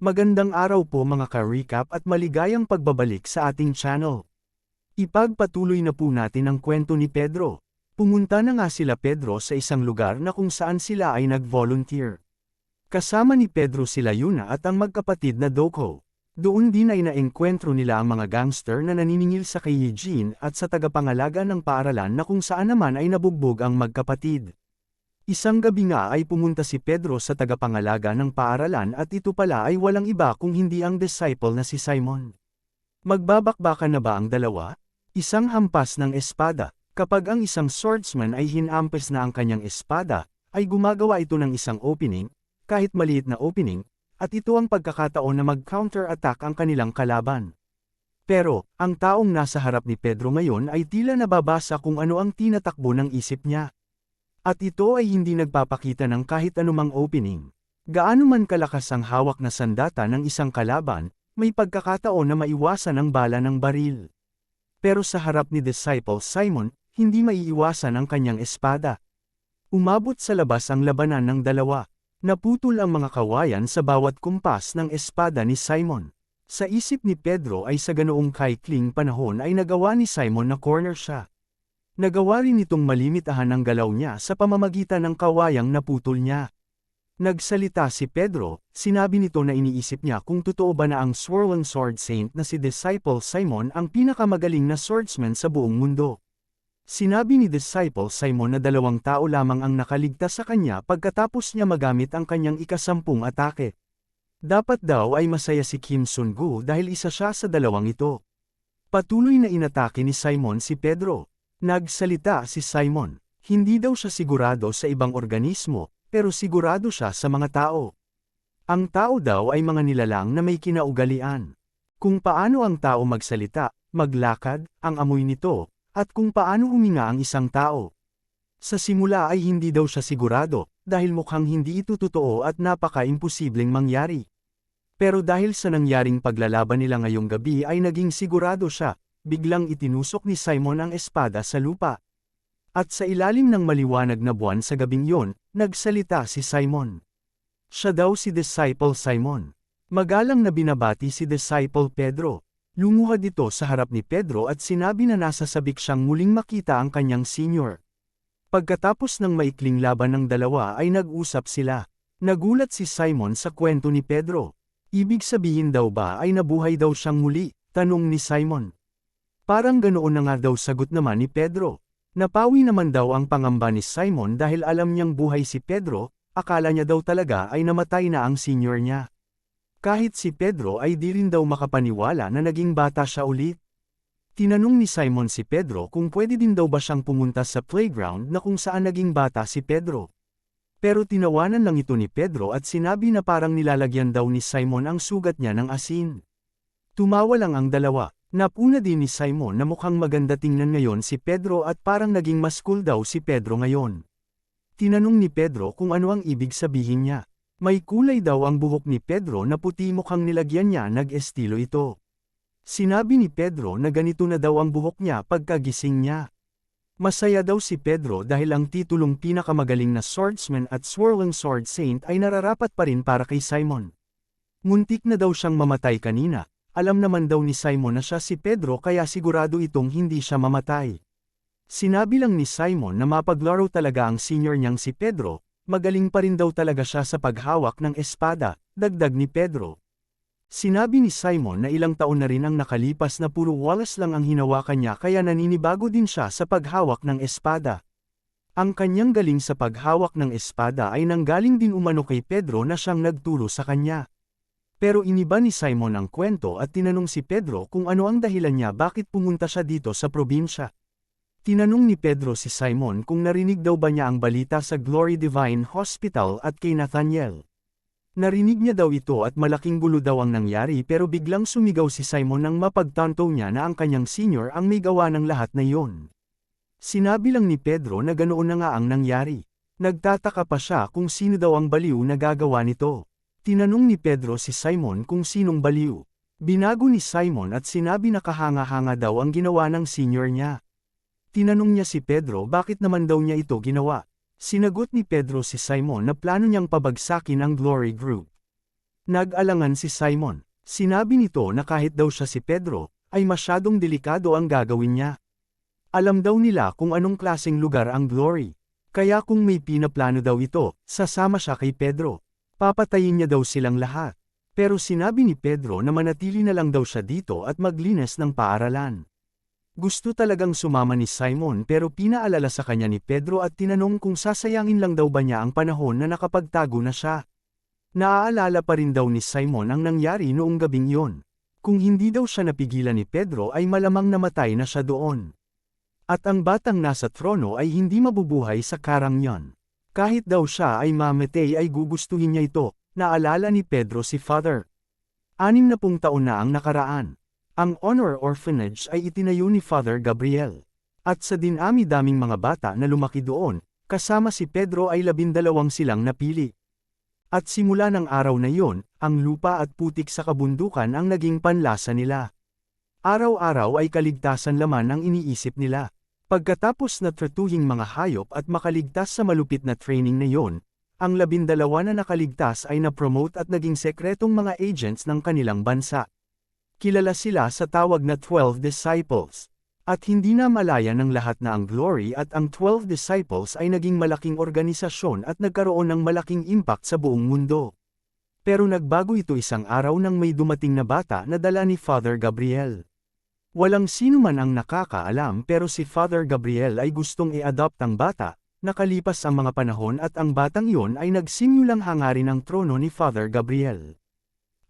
Magandang araw po mga ka-recap at maligayang pagbabalik sa ating channel. Ipagpatuloy na po natin ang kwento ni Pedro. Pumunta na nga sila Pedro sa isang lugar na kung saan sila ay nag-volunteer. Kasama ni Pedro sila Yuna at ang magkapatid na Doko. Doon din ay naengkwentro nila ang mga gangster na naniningil sa kay Eugene at sa tagapangalaga ng paaralan na kung saan naman ay nabugbog ang magkapatid. Isang gabi nga ay pumunta si Pedro sa tagapangalaga ng paaralan at ito pala ay walang iba kung hindi ang disciple na si Simon. Magbabakbakan na ba ang dalawa? Isang hampas ng espada. Kapag ang isang swordsman ay hinampes na ang kanyang espada, ay gumagawa ito ng isang opening, kahit maliit na opening, at ito ang pagkakataon na mag-counter-attack ang kanilang kalaban. Pero, ang taong nasa harap ni Pedro ngayon ay tila nababasa kung ano ang tinatakbo ng isip niya. At ito ay hindi nagpapakita ng kahit anumang opening. Gaano man kalakas ang hawak na sandata ng isang kalaban, may pagkakataon na maiwasan ang bala ng baril. Pero sa harap ni Disciple Simon, hindi maiiwasan ang kanyang espada. Umabot sa labas ang labanan ng dalawa. Naputol ang mga kawayan sa bawat kumpas ng espada ni Simon. Sa isip ni Pedro ay sa ganoong kaikling panahon ay nagawa ni Simon na corner siya. Nagawa rin itong malimitahan ang galaw niya sa pamamagitan ng kawayang naputol niya. Nagsalita si Pedro, sinabi nito na iniisip niya kung totoo ba na ang Swirling Sword Saint na si Disciple Simon ang pinakamagaling na swordsman sa buong mundo. Sinabi ni Disciple Simon na 2 tao lamang ang nakaligtas sa kanya pagkatapos niya magamit ang kanyang ika-10 atake. Dapat daw ay masaya si Kim Sun-gu dahil isa siya sa 2 ito. Patuloy na inatake ni Simon si Pedro. Nagsalita si Simon, hindi daw siya sigurado sa ibang organismo, pero sigurado siya sa mga tao. Ang tao daw ay mga nilalang na may kinaugalian. Kung paano ang tao magsalita, maglakad, ang amoy nito, at kung paano huminga ang isang tao. Sa simula ay hindi daw siya sigurado, dahil mukhang hindi ito totoo at napaka-imposibleng mangyari. Pero dahil sa nangyaring paglalaban nila ngayong gabi ay naging sigurado siya. Biglang itinusok ni Simon ang espada sa lupa. At sa ilalim ng maliwanag na buwan sa gabing yon, nagsalita si Simon. Siya daw si Disciple Simon. Magalang na binabati si Disciple Pedro. Lumuhad ito sa harap ni Pedro at sinabi na nasasabik siyang muling makita ang kanyang senior. Pagkatapos ng maikling laban ng dalawa ay nag-usap sila. Nagulat si Simon sa kwento ni Pedro. Ibig sabihin daw ba ay nabuhay daw siyang muli? Tanong ni Simon. Parang ganoon na nga daw sagot naman ni Pedro. Napawi naman daw ang pangamba ni Simon dahil alam niyang buhay si Pedro, akala niya daw talaga ay namatay na ang senior niya. Kahit si Pedro ay di rin daw makapaniwala na naging bata siya ulit. Tinanong ni Simon si Pedro kung pwede din daw ba siyang pumunta sa playground na kung saan naging bata si Pedro. Pero tinawanan lang ito ni Pedro at sinabi na parang nilalagyan daw ni Simon ang sugat niya ng asin. Tumawa lang ang dalawa. Napuna din ni Simon na mukhang maganda tingnan ngayon si Pedro at parang naging mas cool daw si Pedro ngayon. Tinanong ni Pedro kung ano ang ibig sabihin niya. May kulay daw ang buhok ni Pedro na puti mukhang nilagyan niya nag-estilo ito. Sinabi ni Pedro na ganito na daw ang buhok niya pagkagising niya. Masaya daw si Pedro dahil ang titulong pinakamagaling na swordsman at Swirling Sword Saint ay nararapat pa rin para kay Simon. Muntik na daw siyang mamatay kanina. Alam naman daw ni Simon na siya si Pedro kaya sigurado itong hindi siya mamatay. Sinabi lang ni Simon na mapaglaro talaga ang senior niyang si Pedro, magaling pa rin daw talaga siya sa paghawak ng espada, dagdag ni Pedro. Sinabi ni Simon na ilang taon na rin ang nakalipas na puro walas lang ang hinawakan niya kaya naninibago din siya sa paghawak ng espada. Ang kanyang galing sa paghawak ng espada ay nanggaling din umano kay Pedro na siyang nagturo sa kanya. Pero iniba ni Simon ang kwento at tinanong si Pedro kung ano ang dahilan niya bakit pumunta siya dito sa probinsya. Tinanong ni Pedro si Simon kung narinig daw ba niya ang balita sa Glory Divine Hospital at kay Nathaniel. Narinig niya daw ito at malaking gulo daw ang nangyari pero biglang sumigaw si Simon nang mapagtanto niya na ang kanyang senior ang may gawa ng lahat na iyon. Sinabi lang ni Pedro na ganoon na nga ang nangyari. Nagtataka pa siya kung sino daw ang baliw na gagawa nito. Tinanong ni Pedro si Simon kung sinong baliw. Binago ni Simon at sinabi na kahanga-hanga daw ang ginawa ng senior niya. Tinanong niya si Pedro bakit naman daw niya ito ginawa. Sinagot ni Pedro si Simon na plano niyang pabagsakin ang Glory Group. Nag-alangan si Simon. Sinabi nito na kahit daw siya si Pedro, ay masyadong delikado ang gagawin niya. Alam daw nila kung anong klaseng lugar ang Glory. Kaya kung may pinaplano daw ito, sasama siya kay Pedro. Papatayin niya daw silang lahat. Pero sinabi ni Pedro na manatili na lang daw siya dito at maglinis ng paaralan. Gusto talagang sumama ni Simon pero pinaalala sa kanya ni Pedro at tinanong kung sasayangin lang daw ba niya ang panahon na nakapagtago na siya. Naaalala pa rin daw ni Simon ang nangyari noong gabing yon. Kung hindi daw siya napigilan ni Pedro ay malamang namatay na siya doon. At ang batang nasa trono ay hindi mabubuhay sa karang yon. Kahit daw siya ay mamatay ay gugustuhin niya ito, naalala ni Pedro si Father. 60 taon na ang nakaraan. Ang Honor Orphanage ay itinayo ni Father Gabriel. At sa dinami-daming mga bata na lumaki doon, kasama si Pedro ay 12 silang napili. At simula ng araw na yon, ang lupa at putik sa kabundukan ang naging panlasa nila. Araw-araw ay kaligtasan laman ang iniisip nila. Pagkatapos na tratuhing mga hayop at makaligtas sa malupit na training na yon, ang 12 na nakaligtas ay na-promote at naging sekretong mga agents ng kanilang bansa. Kilala sila sa tawag na 12 Disciples. At hindi na malaya ng lahat na ang Glory at ang 12 Disciples ay naging malaking organisasyon at nagkaroon ng malaking impact sa buong mundo. Pero nagbago ito isang araw nang may dumating na bata na dala ni Father Gabriel. Walang sino man ang nakakaalam pero si Father Gabriel ay gustong i-adopt ang bata. Nakalipas ang mga panahon at ang batang iyon ay nagsimulang hangarin ang trono ni Father Gabriel.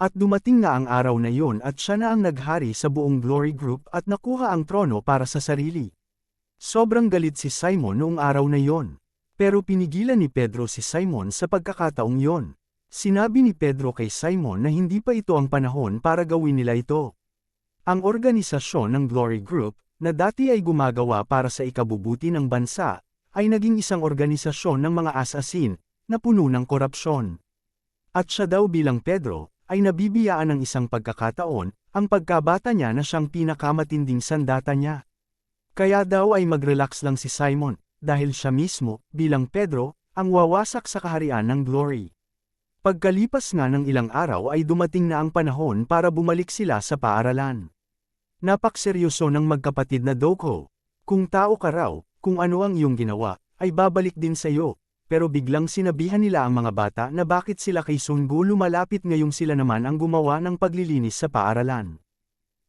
At dumating na ang araw na iyon at siya na ang naghari sa buong Glory Group at nakuha ang trono para sa sarili. Sobrang galit si Simon noong araw na iyon. Pero pinigilan ni Pedro si Simon sa pagkakataong iyon. Sinabi ni Pedro kay Simon na hindi pa ito ang panahon para gawin nila ito. Ang organisasyon ng Glory Group, na dati ay gumagawa para sa ikabubuti ng bansa, ay naging isang organisasyon ng mga asasin, na puno ng korupsyon. At siya daw bilang Pedro, ay nabibiyaan ng isang pagkakataon, ang pagkabata niya na siyang pinakamatinding sandata niya. Kaya daw ay mag-relax lang si Simon, dahil siya mismo, bilang Pedro, ang wawasak sa kaharian ng Glory. Pagkalipas nga ng ilang araw ay dumating na ang panahon para bumalik sila sa paaralan. Napakseryoso ng magkapatid na Doko. Kung tao ka raw, kung ano ang iyong ginawa, ay babalik din sa iyo. Pero biglang sinabihan nila ang mga bata na bakit sila kay Sungo lumalapit ngayong sila naman ang gumawa ng paglilinis sa paaralan.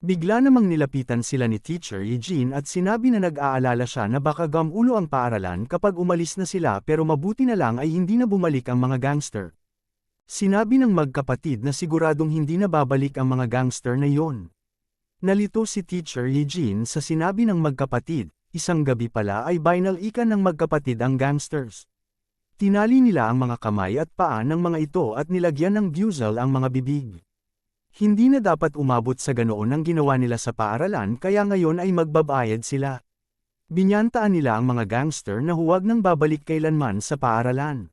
Bigla namang nilapitan sila ni Teacher Eugene at sinabi na nag-aalala siya na baka gamulo ang paaralan kapag umalis na sila pero mabuti na lang ay hindi na bumalik ang mga gangster. Sinabi ng magkapatid na siguradong hindi na babalik ang mga gangster na yon. Nalito si Teacher Eugene sa sinabi ng magkapatid, isang gabi pala ay binalikan ng magkapatid ang gangsters. Tinali nila ang mga kamay at paa ng mga ito at nilagyan ng buzzle ang mga bibig. Hindi na dapat umabot sa ganoon ang ginawa nila sa paaralan kaya ngayon ay magbabayad sila. Binyantaan nila ang mga gangster na huwag nang babalik kailanman sa paaralan.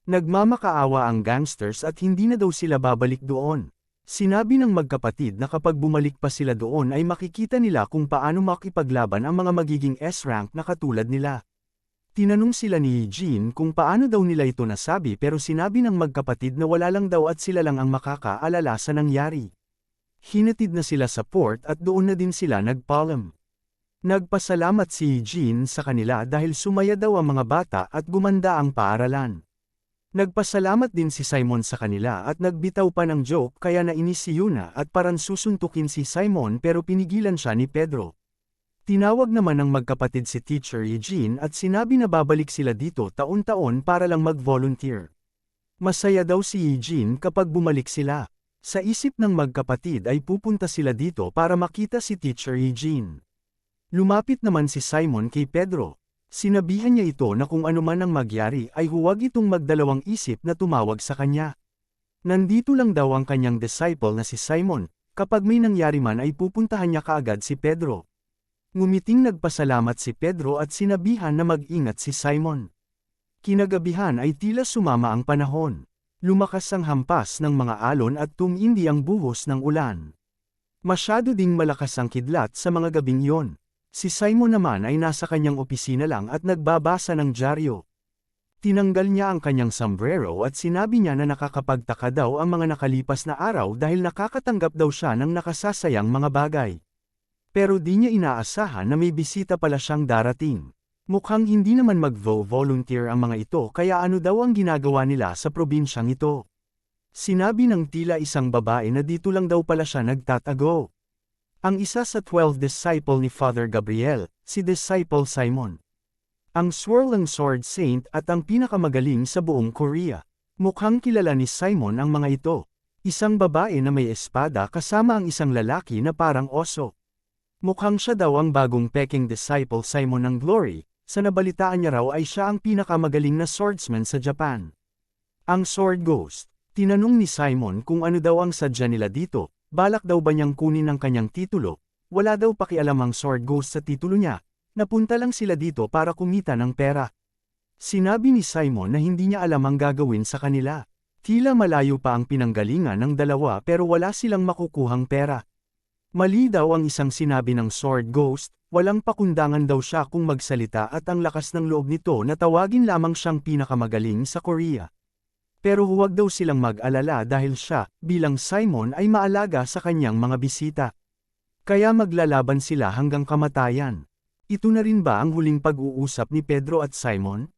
Nagmamakaawa ang gangsters at hindi na daw sila babalik doon. Sinabi ng magkapatid na kapag bumalik pa sila doon ay makikita nila kung paano makipaglaban ang mga magiging S-rank na katulad nila. Tinanong sila ni Eugene kung paano daw nila ito nasabi pero sinabi ng magkapatid na wala lang daw at sila lang ang makakaalala sa nangyari. Hinatid na sila sa port at doon na din sila nagpaalam. Nagpasalamat si Eugene sa kanila dahil sumaya daw ang mga bata at gumanda ang paaralan. Nagpasalamat din si Simon sa kanila at nagbitaw pa ng joke kaya nainis si Yuna at parang susuntukin si Simon pero pinigilan siya ni Pedro. Tinawag naman ng magkapatid si Teacher Eugene at sinabi na babalik sila dito taon-taon para lang mag-volunteer. Masaya daw si Eugene kapag bumalik sila. Sa isip ng magkapatid ay pupunta sila dito para makita si Teacher Eugene. Lumapit naman si Simon kay Pedro. Sinabihan niya ito na kung ano man ang magyari ay huwag itong magdalawang isip na tumawag sa kanya. Nandito lang daw ang kanyang disciple na si Simon, kapag may nangyari man ay pupuntahan niya kaagad si Pedro. Ngumiting nagpasalamat si Pedro at sinabihan na mag-ingat si Simon. Kinagabihan ay tila sumama ang panahon. Lumakas ang hampas ng mga alon at tumindi ang buhos ng ulan. Masyado ding malakas ang kidlat sa mga gabing iyon. Si Simon naman ay nasa kanyang opisina lang at nagbabasa ng dyaryo. Tinanggal niya ang kanyang sombrero at sinabi niya na nakakapagtaka daw ang mga nakalipas na araw dahil nakakatanggap daw siya ng nakasasayang mga bagay. Pero di niya inaasahan na may bisita pala siyang darating. Mukhang hindi naman mag-volunteer ang mga ito kaya ano daw ang ginagawa nila sa probinsyang ito. Sinabi ng tila isang babae na dito lang daw pala siya nagtatago. Ang isa sa 12 disciple ni Father Gabriel, si Disciple Simon. Ang Swirling Sword Saint at ang pinakamagaling sa buong Korea. Mukhang kilala ni Simon ang mga ito. Isang babae na may espada kasama ang isang lalaki na parang oso. Mukhang siya daw ang bagong peking disciple Simon ng Glory, sa nabalitaan niya raw ay siya ang pinakamagaling na swordsman sa Japan. Ang Sword Ghost. Tinanong ni Simon kung ano daw ang sadya nila dito, balak daw ba niyang kunin ang kanyang titulo, wala daw pakialam ang Sword Ghost sa titulo niya. Napunta lang sila dito para kumita ng pera. Sinabi ni Simon na hindi niya alam ang gagawin sa kanila. Tila malayo pa ang pinanggalingan ng dalawa pero wala silang makukuhang pera. Mali daw ang isang sinabi ng Sword Ghost, walang pakundangan daw siya kung magsalita at ang lakas ng loob nito na tawagin lamang siyang pinakamagaling sa Korea. Pero huwag daw silang mag-alala dahil siya, bilang Simon ay maalaga sa kanyang mga bisita. Kaya maglalaban sila hanggang kamatayan. Ito na rin ba ang huling pag-uusap ni Pedro at Simon?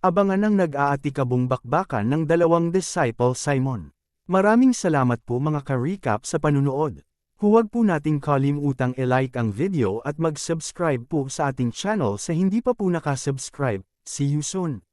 Abangan ang nag-aatikabong bakbakan ng dalawang disciple Simon. Maraming salamat po mga ka-recap sa panunood. Huwag po nating kalimutang i-like ang video at mag-subscribe po sa ating channel sa hindi pa po nakasubscribe. See you soon!